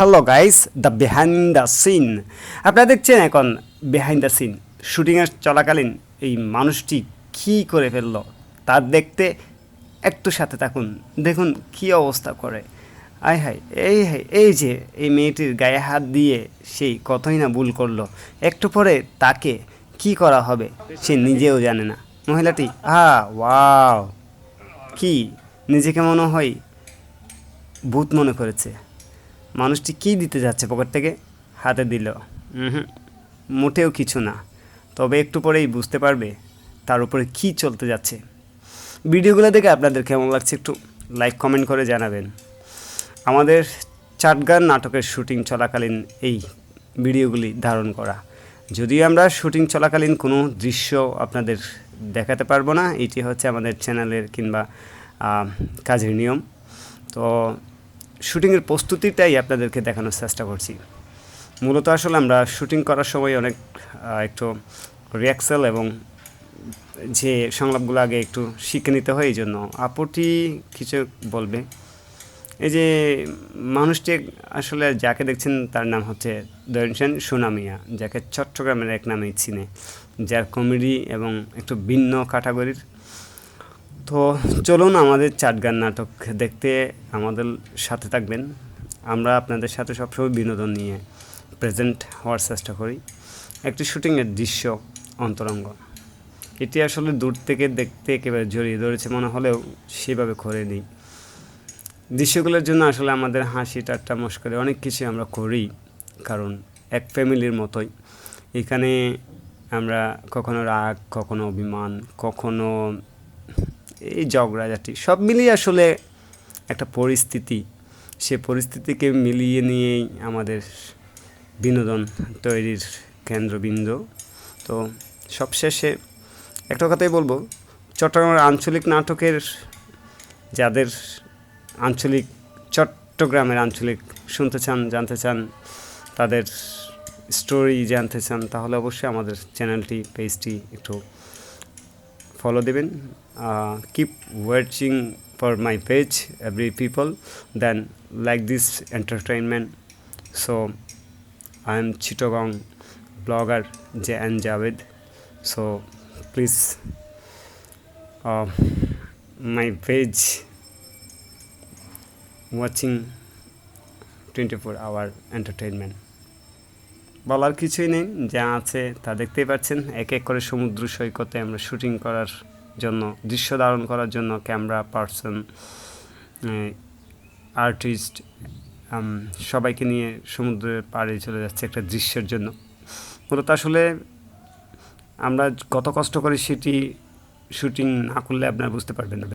Hello guys, the behind the scene. আপনারা দেখছেন এখন বিহাইন্ড দ্য সিন। শুটিংয়ের চলাকালীন এই মানুষটি কী করে ফেলল তার দেখতে একটু সাথে থাকুন, দেখুন কী অবস্থা করে। আয় হায়, এই যে এই মেয়েটির গায়ে হাত দিয়ে সেই কতই না ভুল করলো। একটু পরে তাকে কি করা হবে সে নিজেও জানে না। মহিলাটি ওয়াও, কি নিজেকে মনে হয় ভূত মনে করেছে। মানুষটি কী দিতে যাচ্ছে পকেট থেকে? হাতে দিল, মোটেও কিছু না। তবে একটু পরেই বুঝতে পারবে তার উপরে কী চলতে যাচ্ছে। ভিডিওগুলো দেখে আপনাদের কেমন লাগছে একটু লাইক কমেন্ট করে জানাবেন। আমাদের চাটগান নাটকের শুটিং চলাকালীন এই ভিডিওগুলি ধারণ করা। যদিও আমরা শুটিং চলাকালীন কোনো দৃশ্য আপনাদের দেখাতে পারবো না, এটি হচ্ছে আমাদের চ্যানেলের কিংবা কাজের নিয়ম। তো শুটিংয়ের প্রস্তুতিটাই আপনাদেরকে দেখানোর চেষ্টা করছি। মূলত আসলে আমরা শুটিং করার সময় অনেক একটু রিহার্সাল এবং যে সংলাপগুলো আগে একটু শিখে নিতে হয়। এই জন্য আপুটি কিছু বলবে। এই যে মানুষটি আসলে যাকে দেখছেন তার নাম হচ্ছে ধরেছেন সোনামিয়া, যাকে চট্টগ্রামের এক নামেই চিনে, যার কমেডি এবং একটু ভিন্ন ক্যাটাগরির। তো চলুন আমাদের চাটগান নাটক দেখতে আমাদের সাথে থাকবেন। আমরা আপনাদের সাথে সবসময় বিনোদন নিয়ে প্রেজেন্ট হওয়ার চেষ্টা করি। একটি শুটিংয়ের দৃশ্য অন্তরঙ্গ, এটি আসলে দূর থেকে দেখতে একেবারে জড়িয়ে ধরেছে মনে হলেও সেভাবে করে নিই। দৃশ্যগুলোর জন্য আসলে আমাদের হাসি ঠাট্টা মশকরা অনেক কিছু আমরা করি, কারণ এক ফ্যামিলির মতোই এখানে আমরা কখনো রাগ, কখনো অভিমান, কখনো এই ঝগড়াঝাটি সব মিলিয়ে আসলে একটা পরিস্থিতি, সে পরিস্থিতিকে মিলিয়ে নিয়েই আমাদের বিনোদন তৈরির কেন্দ্রবিন্দু। তো সবশেষে একটা কথাই বলবো, চট্টগ্রামের আঞ্চলিক নাটকের যাদের চট্টগ্রামের আঞ্চলিক শুনতে চান, জানতে চান, তাদের স্টোরি জানতে চান, তাহলে অবশ্যই আমাদের চ্যানেলটি, পেজটি একটু follow দেবেন। Keep watching for my page, every people, then like this entertainment. So I am Chittagong blogger J.N. Javed. So please my page watching 24-hour entertainment. বলার কিছুই নেই, যা আছে তা দেখতেই পাচ্ছেন। এক এক করে সমুদ্র সৈকতে আমরা শুটিং করার জন্য, দৃশ্য ধারণ করার জন্য ক্যামেরা পার্সন, আর্টিস্ট সবাইকে নিয়ে সমুদ্রের পাড়ে চলে যাচ্ছে একটা দৃশ্যের জন্য। মূলত আসলে আমরা কত কষ্ট করে সেটি শুটিং না করলে আপনারা বুঝতে পারবেন না।